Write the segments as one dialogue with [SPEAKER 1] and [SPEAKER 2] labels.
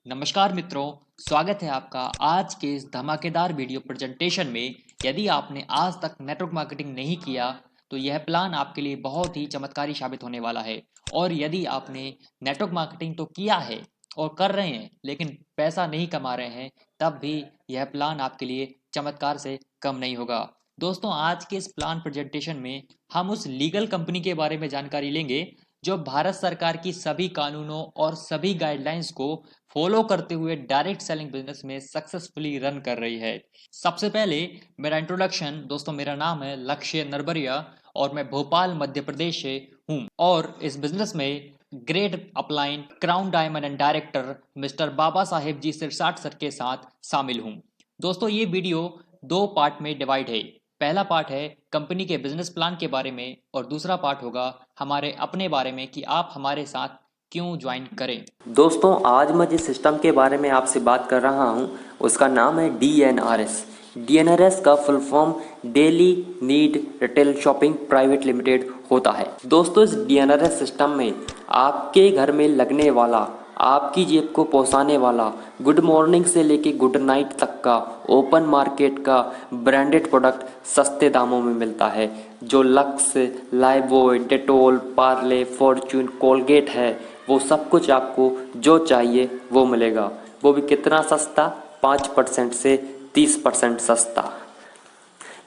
[SPEAKER 1] नमस्कार मित्रों, स्वागत है आपका आज के इस धमाकेदार वीडियो प्रेजेंटेशन में। यदि आपने आज तक नेटवर्क मार्केटिंग नहीं किया तो यह प्लान आपके लिए बहुत ही चमत्कारी साबित होने वाला है। और यदि आपने नेटवर्क मार्केटिंग तो किया है और कर रहे हैं लेकिन पैसा नहीं कमा रहे हैं, तब भी यह प्लान आपके लिए चमत्कार से कम नहीं होगा। दोस्तों, आज के इस प्लान प्रेजेंटेशन में हम उस लीगल कंपनी के बारे में जानकारी लेंगे जो भारत सरकार की सभी कानूनों और सभी गाइडलाइंस को फॉलो करते हुए डायरेक्ट सेलिंग बिजनेस में सक्सेसफुली रन कर रही है। सबसे पहले मेरा इंट्रोडक्शन। दोस्तों, मेरा नाम है लक्ष्य नरबरिया और मैं भोपाल मध्य प्रदेश से हूँ और इस बिजनेस में great upline crown diamond and director mister Baba Saheb ji Sirsat sir के साथ शामिल हूँ। दोस्तों, ये वीडियो दो पार्ट में डिवाइड है। पहला पार्ट है कंपनी के बिजनेस प्लान के बारे में और दूसरा पार्ट होगा हमारे अपने बारे में कि आप हमारे साथ क्यों ज्वाइन करें।
[SPEAKER 2] दोस्तों, आज मैं जिस सिस्टम के बारे में आपसे बात कर रहा हूं उसका नाम है DNRS। DNRS का full form daily need retail shopping private limited होता है। दोस्तों, इस DNRS सिस्टम में आपके घर में लगने वाला, आपकी जेब को पहुंचाने वाला गुड मॉर्निंग से लेके गुड नाइट तक का ओपन मार्केट का ब्रांडेड प्रोडक्ट सस्ते दामों में मिलता है। जो lux, Lifebuoy, Dettol, Parle, Fortune, Colgate है, वो सब कुछ आपको जो चाहिए वो मिलेगा। वो भी कितना सस्ता? 5% से 30% सस्ता।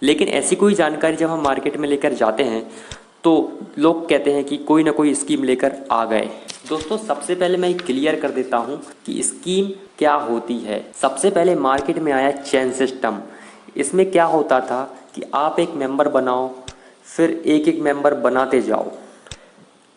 [SPEAKER 2] लेकिन ऐसी कोई जानकारी जब हम मार्केट में लेकर जाते हैं तो लोग कहते हैं कि कोई ना कोई स्कीम लेकर आ गए। दोस्तों, सबसे पहले मैं क्लियर कर देता हूं कि स्कीम क्या होती है। सबसे पहले मार्केट में आया चेन सिस्टम। इसमें क्या होता था कि आप एक मेंबर बनाओ, फिर एक एक मेंबर बनाते जाओ।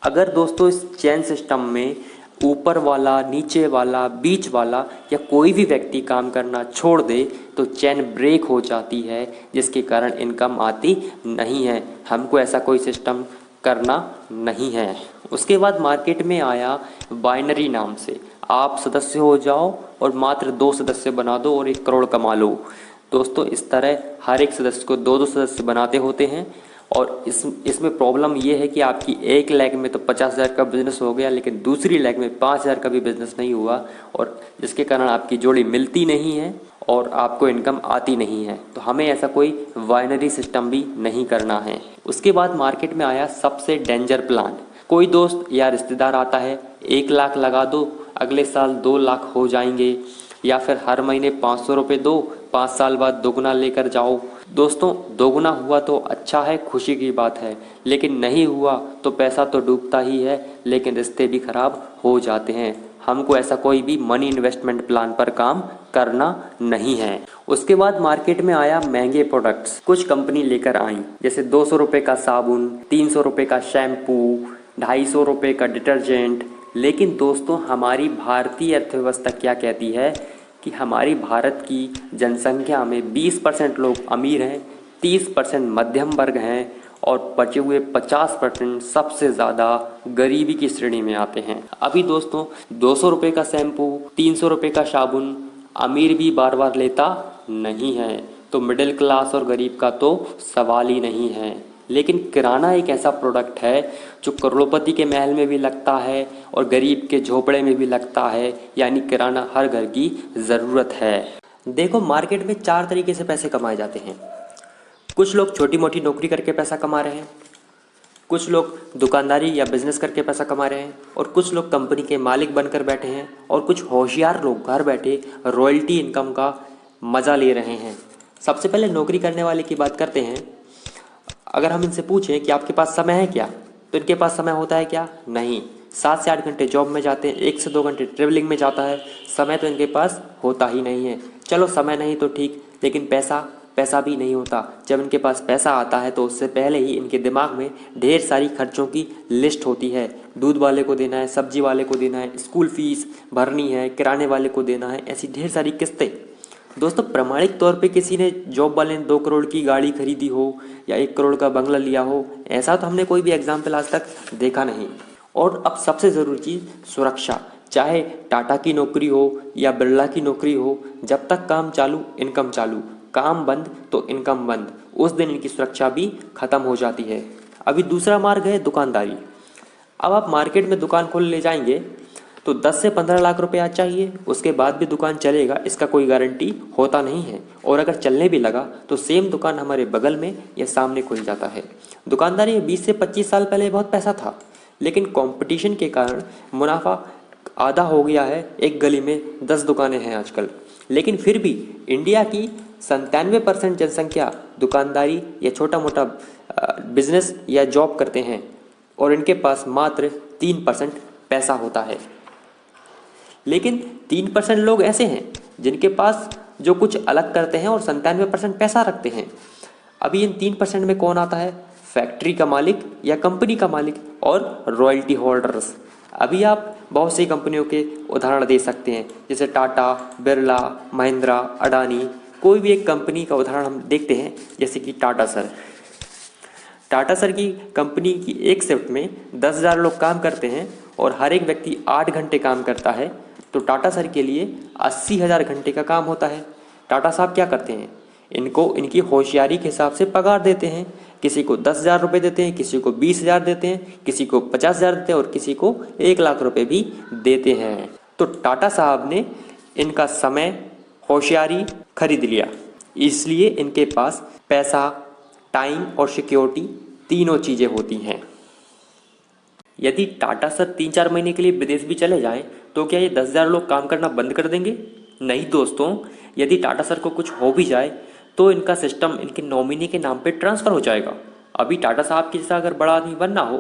[SPEAKER 2] अगर दोस्तों इस चेन सिस्टम में ऊपर वाला, नीचे वाला, बीच वाला या कोई भी व्यक्ति काम करना छोड़ दे तो चेन ब्रेक हो जाती है, जिसके कारण इनकम आती नहीं है। हमको ऐसा कोई सिस्टम करना नहीं है। उसके बाद मार्केट में आया बाइनरी नाम से। आप सदस्य हो जाओ और मात्र 2 सदस्य बना दो और 1 करोड़ कमा लो। दोस्तों, इस तरह हर एक सदस्य को 2-2 सदस्य बनाते होते हैं। और इसमें प्रॉब्लम ये है कि आपकी एक लेग में तो 50,000 का बिजनेस हो गया, लेकिन दूसरी लेग में 5,000 का भी बिजनेस नहीं हुआ, और जिसके कारण आपकी जोड़ी मिलती नहीं है और आपको इनकम आती नहीं है। तो हमें ऐसा कोई बाइनरी सिस्टम भी नहीं करना है। उसके बाद मार्केट में आया सबसे डेंजर प्लान। कोई दोस्त या रिश्तेदार आता है, 1 लाख लगा दो, अगले साल 2 लाख हो जाएंगे, या फिर हर महीने 500 रुपये दो, 5 साल बाद दोगुना लेकर जाओ। दोस्तों, दोगुना हुआ तो अच्छा है, खुशी की बात है, लेकिन नहीं हुआ तो पैसा तो डूबता ही है, लेकिन रिश्ते भी खराब हो जाते हैं। हमको ऐसा कोई भी मनी इन्वेस्टमेंट प्लान पर काम करना नहीं है। उसके बाद मार्केट में आया महंगे प्रोडक्ट्स। कुछ कंपनी लेकर आई, जैसे 200 रुपये का साबुन, 300 रुपये का शैम्पू, 250 रुपये का डिटर्जेंट। लेकिन दोस्तों, हमारी भारतीय अर्थव्यवस्था क्या कहती है कि हमारी भारत की जनसंख्या में 20% लोग अमीर हैं, 30% मध्यम वर्ग हैं और बचे हुए 50% सबसे ज़्यादा गरीबी की श्रेणी में आते हैं। अभी दोस्तों, 200 रुपये का शैम्पू, 300 रुपये का साबुन अमीर भी बार बार लेता नहीं है, तो मिडिल क्लास और गरीब का तो सवाल ही नहीं है। लेकिन किराना एक ऐसा प्रोडक्ट है जो करोड़पति के महल में भी लगता है और गरीब के झोपड़े में भी लगता है, यानी किराना हर घर की ज़रूरत है। देखो, मार्केट में 4 तरीके से पैसे कमाए जाते हैं। कुछ लोग छोटी मोटी नौकरी करके पैसा कमा रहे हैं, कुछ लोग दुकानदारी या बिजनेस करके पैसा कमा रहे हैं, और कुछ लोग कंपनी के मालिक बनकर बैठे हैं, और कुछ होशियार लोग घर बैठे रॉयल्टी इनकम का मज़ा ले रहे हैं। सबसे पहले नौकरी करने वाले की बात करते हैं। अगर हम इनसे पूछें कि आपके पास समय है क्या, तो इनके पास समय होता है क्या? नहीं। 7 से 8 घंटे जॉब में जाते हैं, 1 से 2 घंटे ट्रेवलिंग में जाता है, समय तो इनके पास होता ही नहीं है। चलो, समय नहीं तो ठीक, लेकिन पैसा भी नहीं होता। जब इनके पास पैसा आता है तो उससे पहले ही इनके दिमाग में ढेर सारी खर्चों की लिस्ट होती है। दूध वाले को देना है, सब्जी वाले को देना है, स्कूल फीस भरनी है, किराने वाले को देना है, ऐसी ढेर सारी किस्तें। दोस्तों, प्रमाणिक तौर पे किसी ने जॉब वाले ने 2 करोड़ की गाड़ी खरीदी हो या 1 करोड़ का बंगला लिया हो, ऐसा तो हमने कोई भी एग्जाम्पल आज तक देखा नहीं। और अब सबसे ज़रूरी चीज़ सुरक्षा। चाहे टाटा की नौकरी हो या बिरला की नौकरी हो, जब तक काम चालू इनकम चालू, काम बंद तो इनकम बंद। उस दिन इनकी सुरक्षा भी खत्म हो जाती है। अभी दूसरा मार्ग है दुकानदारी। अब आप मार्केट में दुकान खोल ले जाएंगे तो 10 से 15 लाख रुपया चाहिए, उसके बाद भी दुकान चलेगा इसका कोई गारंटी होता नहीं है। और अगर चलने भी लगा तो सेम दुकान हमारे बगल में या सामने खुल जाता है। दुकानदारी 20 से 25 साल पहले बहुत पैसा था, लेकिन कंपटीशन के कारण मुनाफा आधा हो गया है। एक गली में 10 दुकानें हैं आजकल, लेकिन फिर भी इंडिया की 97% जनसंख्या दुकानदारी या छोटा मोटा बिजनेस या जॉब करते हैं और इनके पास मात्र 3% पैसा होता है। लेकिन 3% लोग ऐसे हैं जिनके पास जो कुछ अलग करते हैं और 97% पैसा रखते हैं। अभी इन 3% में कौन आता है? फैक्ट्री का मालिक या कंपनी का मालिक और रॉयल्टी होल्डर्स। अभी आप बहुत सी कंपनियों के उदाहरण दे सकते हैं, जैसे टाटा, बिरला, महिंद्रा, अडानी। कोई भी एक कंपनी का उदाहरण हम देखते हैं, जैसे कि टाटा सर। टाटा सर की कंपनी की एक शिफ्ट में 10,000 लोग काम करते हैं और हर एक व्यक्ति 8 घंटे काम करता है, तो टाटा सर के लिए 80,000 घंटे का काम होता है। टाटा साहब क्या करते हैं? इनको इनकी होशियारी के हिसाब से पगार देते हैं। किसी को 10,000 रुपये देते हैं, किसी को 20,000 देते हैं, किसी को 50,000 देते हैं और किसी को 1 लाख रुपये भी देते हैं। तो टाटा साहब ने इनका समय, होशियारी खरीद लिया, इसलिए इनके पास पैसा, टाइम और सिक्योरिटी तीनों चीज़ें होती हैं। यदि टाटा सर 3-4 महीने के लिए विदेश भी चले जाएं, तो क्या ये 10,000 लोग काम करना बंद कर देंगे? नहीं दोस्तों, यदि टाटा सर को कुछ हो भी जाए तो इनका सिस्टम इनके नॉमिनी के नाम पे ट्रांसफ़र हो जाएगा। अभी टाटा साहब की जैसा अगर बड़ा आदमी बनना हो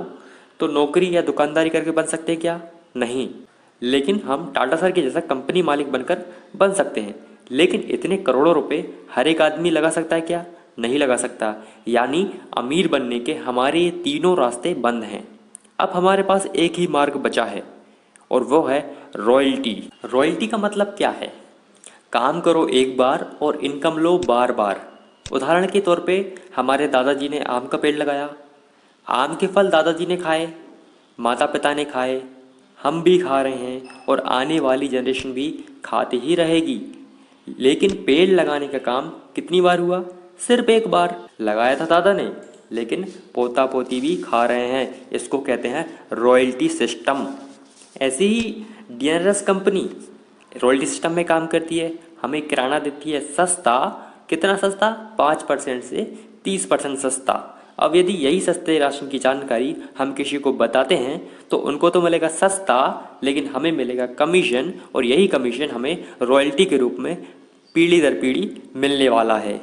[SPEAKER 2] तो नौकरी या दुकानदारी करके बन सकते हैं क्या? नहीं। लेकिन हम टाटा सर के जैसा कंपनी मालिक बनकर बन सकते हैं। लेकिन इतने करोड़ों रुपए हर एक आदमी लगा सकता है क्या? नहीं लगा सकता। यानी अमीर बनने के हमारे ये तीनों रास्ते बंद हैं। अब हमारे पास एक ही मार्ग बचा है और वो है रॉयल्टी। रॉयल्टी का मतलब क्या है? काम करो एक बार और इनकम लो बार बार। उदाहरण के तौर पे हमारे दादाजी ने आम का पेड़ लगाया, आम के फल दादाजी ने खाए, माता पिता ने खाए, हम भी खा रहे हैं और आने वाली जनरेशन भी खाती ही रहेगी। लेकिन पेड़ लगाने का काम कितनी बार हुआ? सिर्फ एक बार। लगाया था दादा ने, लेकिन पोता पोती भी खा रहे हैं। इसको कहते हैं रॉयल्टी सिस्टम। ऐसी ही डीएनआरएस कंपनी रॉयल्टी सिस्टम में काम करती है। हमें किराना देती है सस्ता। कितना सस्ता? 5% से 30% सस्ता। अब यदि यही सस्ते राशन की जानकारी हम किसी को बताते हैं तो उनको तो मिलेगा सस्ता, लेकिन हमें मिलेगा कमीशन, और यही कमीशन हमें रॉयल्टी के रूप में पीढ़ी दर पीढ़ी मिलने वाला है।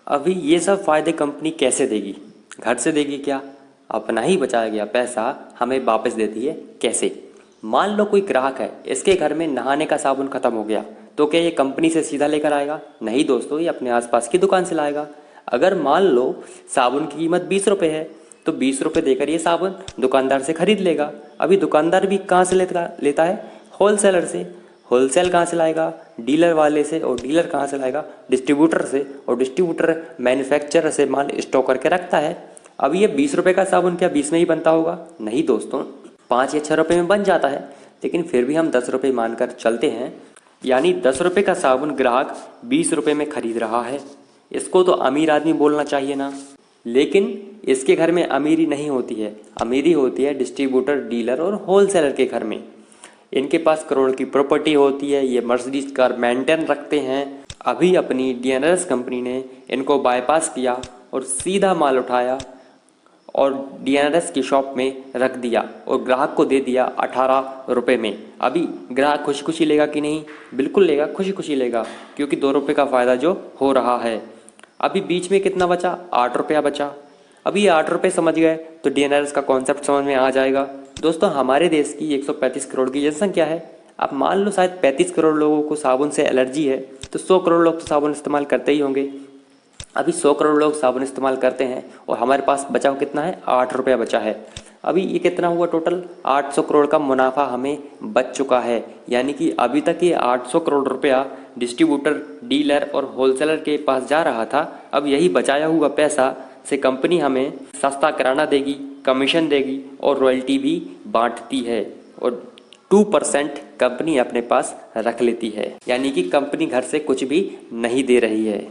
[SPEAKER 2] अभी ये सब फ़ायदे कंपनी कैसे देगी? घर से देगी क्या? अपना ही बचाया गया पैसा हमें वापस देती है कैसे? मान लो कोई ग्राहक है, इसके घर में नहाने का साबुन खत्म हो गया, तो क्या ये कंपनी से सीधा लेकर आएगा? नहीं दोस्तों, ये अपने आसपास की दुकान से लाएगा। अगर मान लो साबुन की कीमत 20 रुपये है, तो 20 रुपये देकर ये साबुन दुकानदार से खरीद लेगा। अभी दुकानदार भी कहाँ से लेता है? होलसेलर से। होलसेल कहाँ से लाएगा? डीलर वाले से। और डीलर कहाँ से लाएगा? डिस्ट्रीब्यूटर से। और डिस्ट्रीब्यूटर मैन्युफैक्चरर से माल स्टॉक करके रखता है। अब ये 20 रुपये का साबुन क्या 20 में ही बनता होगा? नहीं दोस्तों, 5 या 6 रुपये में बन जाता है, लेकिन फिर भी हम 10 रुपये मानकर चलते हैं। यानी 10 रुपये का साबुन ग्राहक 20 रुपये में खरीद रहा है। इसको तो अमीर आदमी बोलना चाहिए ना। लेकिन इसके घर में अमीरी नहीं होती है, अमीरी होती है डिस्ट्रीब्यूटर, डीलर और होलसेलर के घर में। इनके पास करोड़ की प्रॉपर्टी होती है, ये मर्सिडीज कार मेंटेन रखते हैं। अभी अपनी डीएनआरएस कंपनी ने इनको बाईपास किया और सीधा माल उठाया और डीएनआरएस की शॉप में रख दिया और ग्राहक को दे दिया 18 रुपये में। अभी ग्राहक खुशी खुशी लेगा कि नहीं? बिल्कुल लेगा, खुशी खुशी लेगा, क्योंकि 2 रुपये का फ़ायदा जो हो रहा है। अभी बीच में कितना बचा? 8 रुपया बचा। अभी ये 8 रुपये समझ गए तो डीएनआरएस का कॉन्सेप्ट समझ में आ जाएगा। दोस्तों, हमारे देश की 135 करोड़ की जनसंख्या है। अब मान लो शायद 35 करोड़ लोगों को साबुन से एलर्जी है, तो 100 करोड़ लोग तो साबुन इस्तेमाल करते ही होंगे। अभी 100 करोड़ लोग साबुन इस्तेमाल करते हैं और हमारे पास बचा कितना है? 8 रुपया बचा है। अभी ये कितना हुआ टोटल? 800 करोड़ का मुनाफा हमें बच चुका है। यानी कि अभी तक ये 800 करोड़ रुपया डिस्ट्रीब्यूटर, डीलर और होलसेलर के पास जा रहा था। अब यही बचाया हुआ पैसा से कंपनी हमें सस्ता किराना देगी, कमीशन देगी और रॉयल्टी भी बांटती है, और 2% कंपनी अपने पास रख लेती है। यानी कि कंपनी घर से कुछ भी नहीं दे रही है।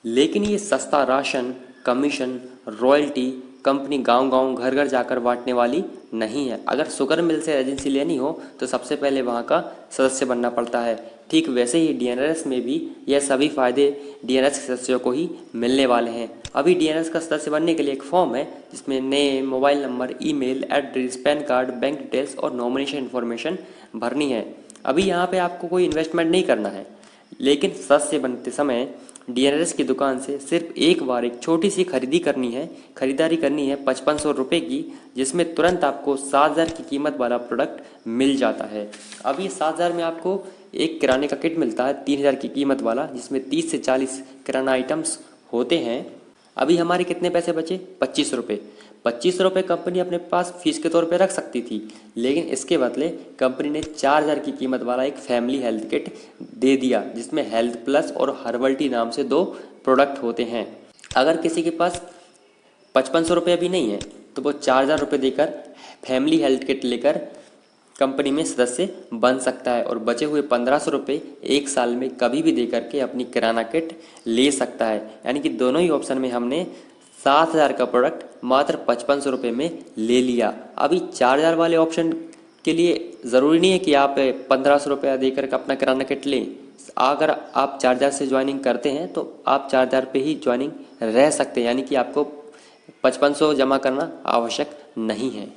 [SPEAKER 2] लेकिन ये सस्ता राशन, कमीशन, रॉयल्टी कंपनी गांव-गांव घर-घर जाकर बांटने वाली नहीं है। अगर शुगर मिल से एजेंसी लेनी हो तो सबसे पहले वहां का सदस्य बनना पड़ता है। ठीक वैसे ही डीएनआरएस में भी यह सभी फायदे डीएनआरएस के सदस्यों को ही मिलने वाले हैं। अभी डीएनआरएस का सदस्य बनने के लिए एक फॉर्म है जिसमें name, mobile number, email address, pan card, bank details और नॉमिनेशन इन्फॉर्मेशन भरनी है। अभी यहाँ पे आपको कोई इन्वेस्टमेंट नहीं करना है, लेकिन सदस्य बनते समय डीएनआरएस की दुकान से सिर्फ एक बार एक छोटी सी खरीदारी करनी है 5500 रुपये की, जिसमें तुरंत आपको 7000 की कीमत वाला प्रोडक्ट मिल जाता है। अब ये 7000 में आपको एक किराने का किट मिलता है 3000 की कीमत वाला, जिसमें 30 से 40 किराना आइटम्स होते हैं। अभी हमारे कितने पैसे बचे? 25 रुपये। 25 रुपये कंपनी अपने पास फीस के तौर पे रख सकती थी, लेकिन इसके बदले कंपनी ने 4000 की कीमत वाला एक फैमिली हेल्थ किट दे दिया, जिसमें हेल्थ प्लस और हर्बल्टी नाम से 2 प्रोडक्ट होते हैं। अगर किसी के पास 5500 रुपये भी नहीं है तो वो 4000 रुपये देकर फैमिली हेल्थ किट लेकर कंपनी में सदस्य बन सकता है और बचे हुए 1500 रुपये एक साल में कभी भी दे करके अपनी किराना किट ले सकता है। यानी कि दोनों ही ऑप्शन में हमने 7000 का प्रोडक्ट मात्र 5500 रुपये में ले लिया। अभी 4000 वाले ऑप्शन के लिए ज़रूरी नहीं है कि आप 1500 रुपया देकर अपना किराना किट लें। अगर आप 4000 से ज्वाइनिंग करते हैं तो आप 4000 पे ही ज्वाइनिंग रह सकते हैं, यानी कि आपको 5500 जमा करना आवश्यक नहीं है।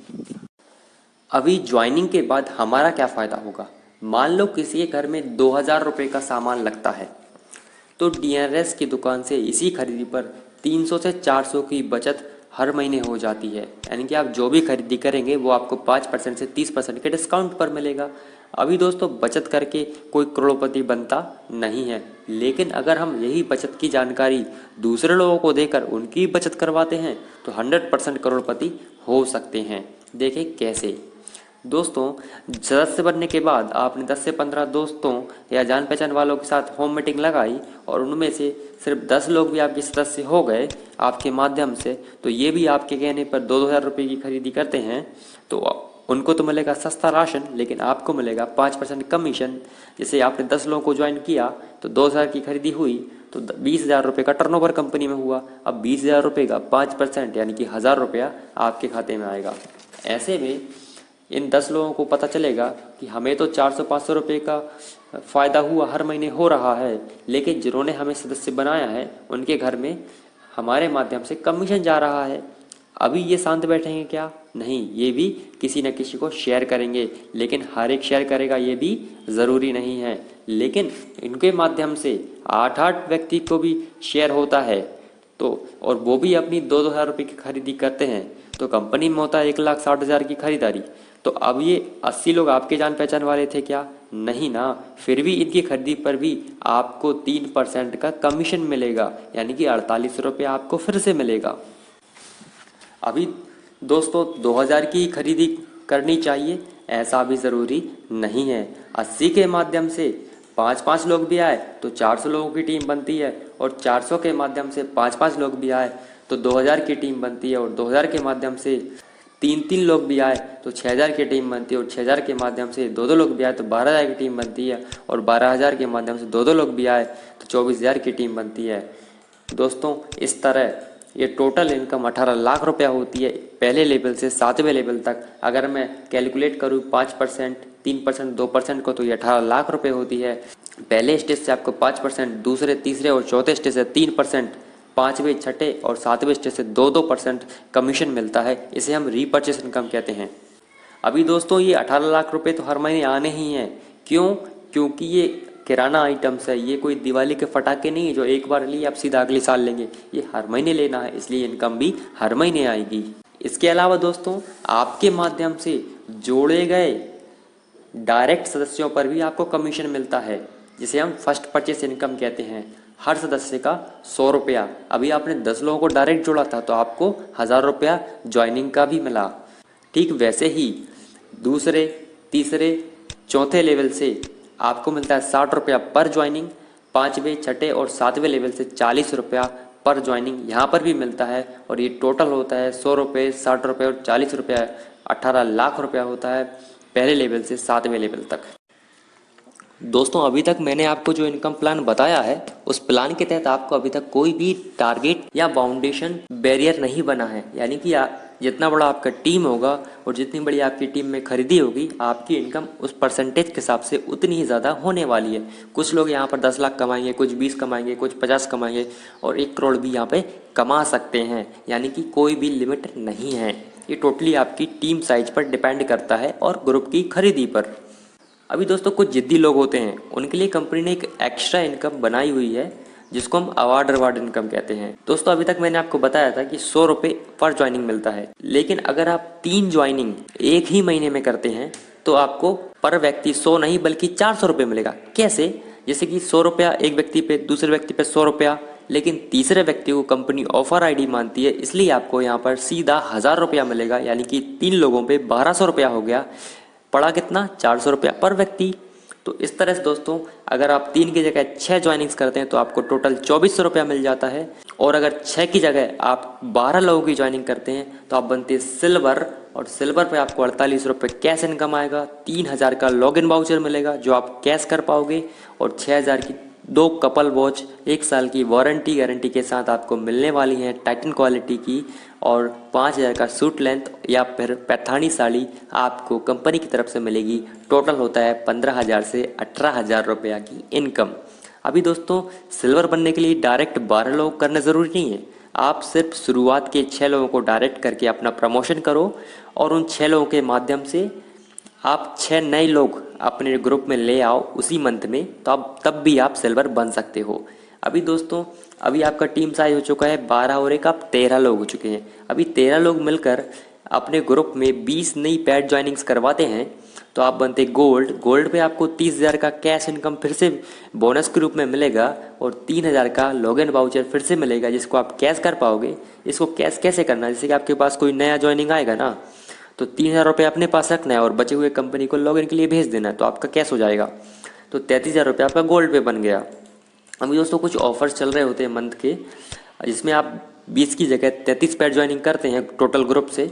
[SPEAKER 2] अभी ज्वाइनिंग के बाद हमारा क्या फ़ायदा होगा? मान लो किसी के घर में 2000 रुपये का सामान लगता है, तो डीएनआरएस की दुकान से इसी खरीदी पर 300 से 400 की बचत हर महीने हो जाती है। यानी कि आप जो भी खरीदी करेंगे वो आपको 5% से 30% के डिस्काउंट पर मिलेगा। अभी दोस्तों बचत करके कोई करोड़पति बनता नहीं है, लेकिन अगर हम यही बचत की जानकारी दूसरे लोगों को देकर उनकी बचत करवाते हैं तो 100% करोड़पति हो सकते हैं। देखें कैसे। दोस्तों, सदस्य बनने के बाद आपने 10 से 15 दोस्तों या जान पहचान वालों के साथ होम मीटिंग लगाई और उनमें से सिर्फ 10 लोग भी आपके सदस्य हो गए आपके माध्यम से, तो ये भी आपके कहने पर 2-2000 रुपये की खरीदी करते हैं तो उनको तो मिलेगा सस्ता राशन, लेकिन आपको मिलेगा 5% कमीशन। जैसे आपने 10 लोगों को ज्वाइन किया तो 2000 की खरीदी हुई तो 20,000 रुपये का टर्नओवर कंपनी में हुआ। अब 20,000 रुपये का 5% यानी कि 1000 रुपया आपके खाते में आएगा। ऐसे में इन 10 लोगों को पता चलेगा कि हमें तो 400-500 रुपये का फ़ायदा हुआ, हर महीने हो रहा है, लेकिन जिन्होंने हमें सदस्य बनाया है उनके घर में हमारे माध्यम से कमीशन जा रहा है। अभी ये शांत बैठेंगे क्या? नहीं, ये भी किसी न किसी को शेयर करेंगे, लेकिन हर एक शेयर करेगा ये भी ज़रूरी नहीं है। लेकिन इनके माध्यम से 8-8 व्यक्ति को भी शेयर होता है, तो और वो भी अपनी 2-2000 रुपये की खरीदी करते हैं, तो कंपनी में होता है 1,60,000 की खरीदारी। तो अब ये 80 लोग आपके जान पहचान वाले थे क्या? नहीं ना। फिर भी इनकी खरीदी पर भी आपको 3% का कमीशन मिलेगा, यानी कि 48 रुपये आपको फिर से मिलेगा। अभी दोस्तों 2000 की खरीदी करनी चाहिए ऐसा भी ज़रूरी नहीं है। 80 के माध्यम से 5-5 लोग भी आए तो 400 लोगों की टीम बनती है, और 400 के माध्यम से 5-5 लोग भी आए तो 2000 की टीम बनती है, और 2000 के माध्यम से 3-3 लोग भी आए तो 6000 की टीम बनती है, और 6000 के माध्यम से 2-2 लोग भी आए तो 12000 की टीम बनती है, और 12000 के माध्यम से 2-2 लोग भी आए तो 24000 की टीम बनती है। दोस्तों इस तरह ये टोटल इनकम 18 लाख रुपया होती है पहले लेवल से 7वें लेवल तक। अगर मैं कैलकुलेट करूँ 5%, 3%, 2% को, तो ये 18 लाख रुपए होती है। पहले स्टेज से आपको 5%, दूसरे, तीसरे और चौथे स्टेज से 3%, 5वें, छठे और 7वें स्टेज से 2-2% कमीशन मिलता है। इसे हम रीपर्चेस इनकम कहते हैं। अभी दोस्तों ये 18 लाख रुपए तो हर महीने आने ही हैं। क्यों? क्योंकि ये किराना आइटम्स है, ये कोई दिवाली के फटाके नहीं है जो एक बार लिए आप सीधा अगले साल लेंगे। ये हर महीने लेना है, इसलिए इनकम भी हर महीने आएगी। इसके अलावा दोस्तों आपके माध्यम से जोड़े गए डायरेक्ट सदस्यों पर भी आपको कमीशन मिलता है, जिसे हम फर्स्ट परचेस इनकम कहते हैं। हर सदस्य का 100 रुपया। अभी आपने 10 लोगों को डायरेक्ट जोड़ा था तो आपको 1000 रुपया ज्वाइनिंग का भी मिला। ठीक वैसे ही दूसरे, तीसरे, चौथे लेवल से आपको मिलता है 60 रुपया पर ज्वाइनिंग। 5वें, छठे और 7वें लेवल से 40 रुपया पर ज्वाइनिंग यहाँ पर भी मिलता है, और ये टोटल होता है 100 रुपये, 60 रुपये और 40 रुपया, 18 लाख रुपया होता है पहले लेवल से 7वें लेवल तक। दोस्तों अभी तक मैंने आपको जो इनकम प्लान बताया है उस प्लान के तहत आपको अभी तक कोई भी टारगेट या बाउंडेशन बैरियर नहीं बना है, यानी कि जितना बड़ा आपका टीम होगा और जितनी बड़ी आपकी टीम में खरीदी होगी आपकी इनकम उस परसेंटेज के हिसाब से उतनी ही ज़्यादा होने वाली है। कुछ लोग यहाँ पर 10 लाख कमाएंगे, कुछ 20 कमाएंगे, कुछ 50 कमाएंगे और 1 करोड़ भी यहाँ पे कमा सकते हैं, यानी कि कोई भी लिमिट नहीं है। ये टोटली आपकी टीम साइज पर डिपेंड करता है और ग्रुप की खरीदी पर। अभी दोस्तों कुछ जिद्दी लोग होते हैं, उनके लिए कंपनी ने एक एक्स्ट्रा इनकम बनाई हुई है जिसको हम अवार्ड इनकम कहते हैं। दोस्तों अभी तक मैंने आपको बताया था कि 100 रुपये पर ज्वाइनिंग मिलता है, लेकिन अगर आप 3 ज्वाइनिंग एक ही महीने में करते हैं तो आपको पर व्यक्ति 100 नहीं बल्कि 400 रुपये मिलेगा। कैसे? जैसे कि 100 रुपया एक व्यक्ति पे, दूसरे व्यक्ति पे 100 रुपया, लेकिन तीसरे व्यक्ति को कंपनी ऑफर आईडी मानती है, इसलिए आपको यहाँ पर सीधा 1000 रुपया मिलेगा, यानी कि 3 लोगों पे 1200 रुपया हो गया। पड़ा कितना? 400 रुपया पर व्यक्ति। तो इस तरह से दोस्तों अगर आप 3 की जगह 6 ज्वाइनिंग्स करते हैं तो आपको टोटल 2400 रुपया मिल जाता है, और अगर 6 की जगह आप 12 लोगों की ज्वाइनिंग करते हैं तो आप बनते हैं सिल्वर, और सिल्वर पे आपको 48 रुपये कैश इनकम आएगा, 3000 का लॉगिन वाउचर मिलेगा जो आप कैश कर पाओगे, और 6000 की 2 कपल वॉच 1 साल की वारंटी गारंटी के साथ आपको मिलने वाली हैं टाइटन क्वालिटी की, और 5000 का सूट लेंथ या फिर पैठानी साड़ी आपको कंपनी की तरफ से मिलेगी। टोटल होता है 15,000 से 18,000 रुपया की इनकम। अभी दोस्तों सिल्वर बनने के लिए डायरेक्ट 12 लोग करना ज़रूरी नहीं है, आप सिर्फ शुरुआत के 6 लोगों को डायरेक्ट करके अपना प्रमोशन करो, और उन 6 लोगों के माध्यम से आप 6 नए लोग अपने ग्रुप में ले आओ उसी मंथ में, तो अब तब भी आप सिल्वर बन सकते हो। अभी दोस्तों अभी आपका टीम साइज हो चुका है 12 और एक आप 13 लोग हो चुके हैं। अभी 13 लोग मिलकर अपने ग्रुप में 20 नई पैड ज्वाइनिंग्स करवाते हैं तो आप बनते गोल्ड। गोल्ड पे आपको 30,000 का कैश इनकम फिर से बोनस के रूप में मिलेगा, और 3,000 का लॉगिन वाउचर फिर से मिलेगा जिसको आप कैश कर पाओगे। इसको कैश कैसे करना है? जैसे कि आपके पास कोई नया ज्वाइनिंग आएगा ना, तो 3,000 रुपये अपने पास रखना है और बचे हुए कंपनी को लॉगिन के लिए भेज देना है, तो आपका कैश हो जाएगा। तो 33,000 रुपये आपका गोल्ड पे बन गया। अभी दोस्तों कुछ ऑफर्स चल रहे होते हैं मंथ के, जिसमें आप 20 की जगह 33 पैड ज्वाइनिंग करते हैं टोटल ग्रुप से,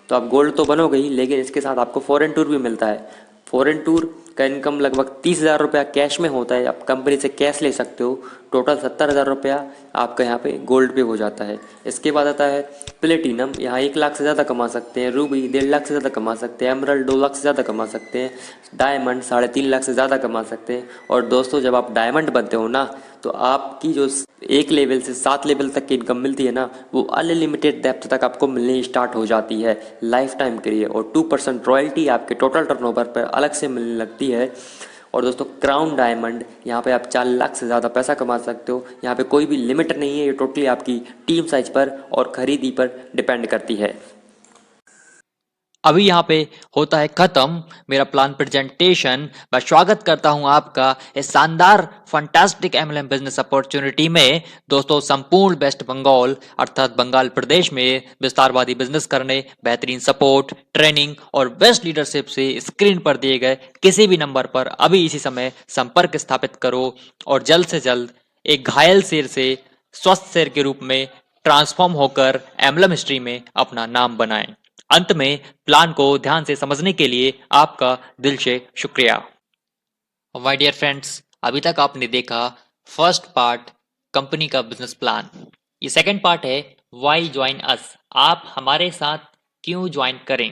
[SPEAKER 2] तो आप गोल्ड तो बनोगे ही, लेकिन इसके साथ आपको फॉरेन टूर भी मिलता है। फॉरेन टूर का इनकम लगभग 30,000 रुपया कैश में होता है, आप कंपनी से कैश ले सकते हो। टोटल 70,000 रुपया आपका यहाँ पे गोल्ड पे हो जाता है। इसके बाद आता है प्लेटिनम, यहाँ 1 लाख से ज़्यादा कमा सकते हैं। रूबी 1.5 लाख से ज़्यादा कमा सकते हैं। एमरल्ड 2 लाख से ज़्यादा कमा सकते हैं। डायमंड 3.5 लाख से ज़्यादा कमा सकते हैं। और दोस्तों जब आप डायमंड बनते हो ना, तो आपकी जो 1 लेवल से 7 लेवल तक की इनकम मिलती है ना, वो अनलिमिटेड डेप्थ तक आपको मिलनी स्टार्ट हो जाती है लाइफ टाइम के लिए, और 2% रॉयल्टी आपके टोटल टर्नओवर पर अलग से मिलने लगती है। और दोस्तों क्राउन डायमंड, यहाँ पे आप 4 लाख से ज़्यादा पैसा कमा सकते हो। यहाँ पे कोई भी लिमिट नहीं है, ये टोटली आपकी टीम साइज पर और खरीदी पर डिपेंड करती है।
[SPEAKER 1] अभी यहाँ पे होता है खत्म मेरा प्लान प्रेजेंटेशन। मैं स्वागत करता हूँ आपका इस शानदार फंटास्टिक एमएलएम बिजनेस अपॉर्चुनिटी में। दोस्तों संपूर्ण वेस्ट बंगाल अर्थात बंगाल प्रदेश में विस्तारवादी बिजनेस करने, बेहतरीन सपोर्ट, ट्रेनिंग और बेस्ट लीडरशिप से स्क्रीन पर दिए गए किसी भी नंबर पर अभी इसी समय संपर्क स्थापित करो और जल्द से जल्द एक घायल शेर से स्वस्थ शेर के रूप में ट्रांसफॉर्म होकर एमएलएम हिस्ट्री में अपना नाम बनाएं। अंत में प्लान को ध्यान से समझने के लिए आपका दिल से शुक्रिया। माय डियर फ्रेंड्स, अभी तक आपने देखा फर्स्ट पार्ट कंपनी का बिजनेस प्लान। ये सेकंड पार्ट है व्हाई ज्वाइन अस, आप हमारे साथ क्यों ज्वाइन करें।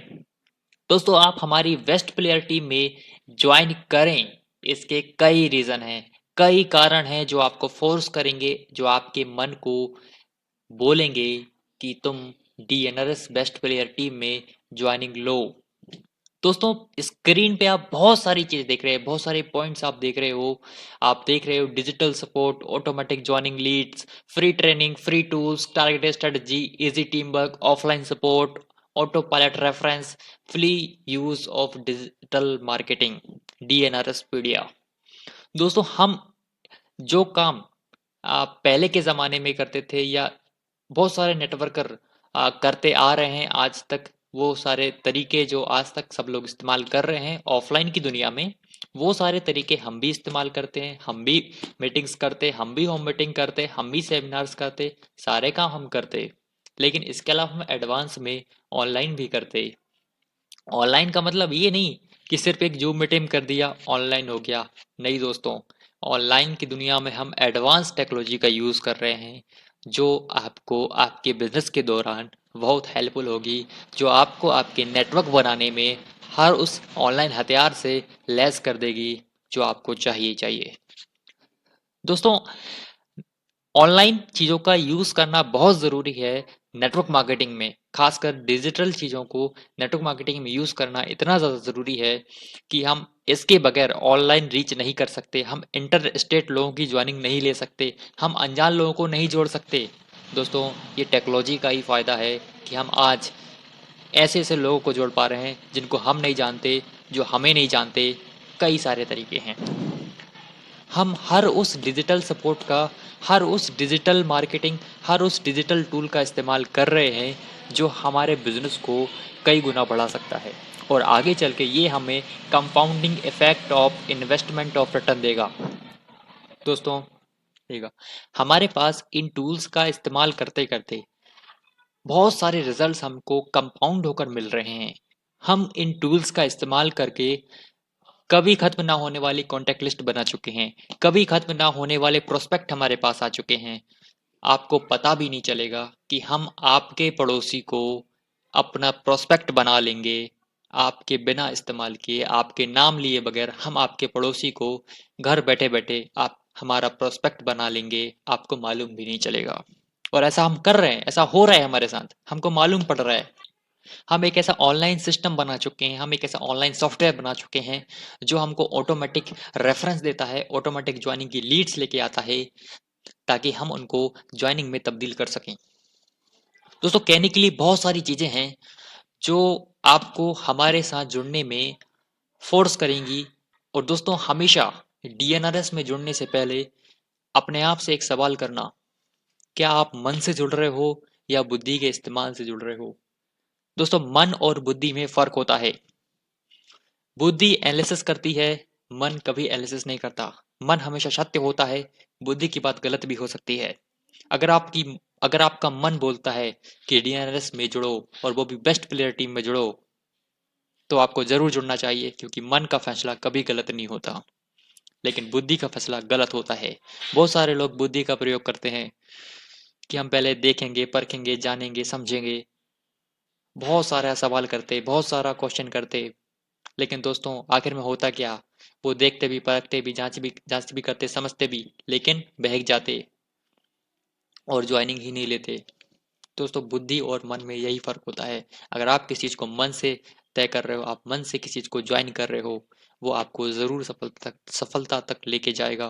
[SPEAKER 1] दोस्तों आप हमारी बेस्ट प्लेयर टीम में ज्वाइन करें, इसके कई रीजन हैं, कई कारण हैं जो आपको फोर्स करेंगे, जो आपके मन को बोलेंगे कि तुम डीएनआरएस बेस्ट प्लेयर टीम में ज्वाइनिंग लो। दोस्तों स्क्रीन पे आप बहुत सारी चीज देख रहे हैं, बहुत सारे पॉइंट्स आप देख रहे हो। आप देख रहे हो digital support, automatic joining leads, free training, free tools, targeted strategy, easy team work, offline support, auto pilot reference, free use of digital marketing, DNRS pedia. दोस्तों हम जो काम पहले के ज़माने में करते थे या बहुत सारे नेटवर्कर करते आ रहे हैं आज तक, वो सारे तरीके जो आज तक सब लोग इस्तेमाल कर रहे हैं ऑफलाइन की दुनिया में, वो सारे तरीके हम भी इस्तेमाल करते हैं। हम भी मीटिंग्स करते, हम भी होम मीटिंग करते, हम भी सेमिनार्स करते, सारे काम हम करते। लेकिन इसके अलावा हम एडवांस में ऑनलाइन भी करते। ऑनलाइन का मतलब ये नहीं कि सिर्फ एक जूम मीटिंग कर दिया ऑनलाइन हो गया। नहीं दोस्तों, ऑनलाइन की दुनिया में हम एडवांस टेक्नोलॉजी का यूज़ कर रहे हैं जो आपको आपके बिजनेस के दौरान बहुत हेल्पफुल होगी, जो आपको आपके नेटवर्क बनाने में हर उस ऑनलाइन हथियार से लैस कर देगी जो आपको चाहिए। दोस्तों, ऑनलाइन चीज़ों का यूज़ करना बहुत ज़रूरी है नेटवर्क मार्केटिंग में। खासकर डिजिटल चीज़ों को नेटवर्क मार्केटिंग में यूज़ करना इतना ज़्यादा ज़रूरी है कि हम इसके बगैर ऑनलाइन रीच नहीं कर सकते। हम इंटर स्टेट लोगों की ज्वाइनिंग नहीं ले सकते, हम अनजान लोगों को नहीं जोड़ सकते। दोस्तों, ये टेक्नोलॉजी का ही फ़ायदा है कि हम आज ऐसे ऐसे लोगों को जोड़ पा रहे हैं जिनको हम नहीं जानते, जो हमें नहीं जानते। कई सारे तरीके हैं। हम हर उस डिजिटल सपोर्ट का, हर उस डिजिटल मार्केटिंग, हर उस डिजिटल टूल का इस्तेमाल कर रहे हैं जो हमारे बिजनेस को कई गुना बढ़ा सकता है और आगे चल के ये हमें compounding effect of investment of return देगा। दोस्तों, देगा हमारे पास इन टूल्स का इस्तेमाल करते करते बहुत सारे रिजल्ट्स हमको कंपाउंड होकर मिल रहे हैं। हम इन टूल्स का इस्तेमाल करके कभी खत्म ना होने वाली कॉन्टैक्ट लिस्ट बना चुके हैं, कभी खत्म ना होने वाले प्रोस्पेक्ट हमारे पास आ चुके हैं। आपको पता भी नहीं चलेगा कि हम आपके पड़ोसी को अपना प्रोस्पेक्ट बना लेंगे। आपके बिना इस्तेमाल किए, आपके नाम लिए बगैर हम आपके पड़ोसी को घर बैठे बैठे आप हमारा प्रोस्पेक्ट बना लेंगे, आपको मालूम भी नहीं चलेगा। और ऐसा हम कर रहे हैं, ऐसा हो रहा है हमारे साथ, हमको मालूम पड़ रहा है। हम एक ऐसा ऑनलाइन सिस्टम बना चुके हैं, हम एक ऐसा ऑनलाइन सॉफ्टवेयर बना चुके हैं जो हमको ऑटोमेटिक रेफरेंस देता है, ऑटोमेटिक ज्वाइनिंग की लीड्स लेके आता है ताकि हम उनको ज्वाइनिंग में तब्दील कर सकें। दोस्तों, कहने के लिए बहुत सारी चीजें हैं जो आपको हमारे साथ जुड़ने में फोर्स करेंगी। और दोस्तों, हमेशा डीएनआरएस में जुड़ने से पहले अपने आप से एक सवाल करना, क्या आप मन से जुड़ रहे हो या बुद्धि के इस्तेमाल से जुड़ रहे हो। दोस्तों, मन और बुद्धि में फर्क होता है। बुद्धि एनालिसिस करती है, मन कभी एनालिसिस नहीं करता। मन हमेशा सत्य होता है, बुद्धि की बात गलत भी हो सकती है। अगर आपकी अगर आपका मन बोलता है कि डीएनआरएस में जुड़ो और वो भी बेस्ट प्लेयर टीम में जुड़ो, तो आपको जरूर जुड़ना चाहिए क्योंकि मन का फैसला कभी गलत नहीं होता, लेकिन बुद्धि का फैसला गलत होता है। बहुत सारे लोग बुद्धि का प्रयोग करते हैं कि हम पहले देखेंगे, परखेंगे, जानेंगे, समझेंगे, बहुत सारा सवाल करते, बहुत सारा क्वेश्चन करते। लेकिन दोस्तों, आखिर में होता क्या? वो देखते भी, परखते भी, जांच भी करते, समझते भी, लेकिन बहक जाते और ज्वाइनिंग ही नहीं लेते। दोस्तों, बुद्धि और मन में यही फर्क होता है। अगर आप किसी चीज को मन से तय कर रहे हो, आप मन से किसी चीज को ज्वाइन कर रहे हो, वो आपको जरूर सफलता तक लेके जाएगा।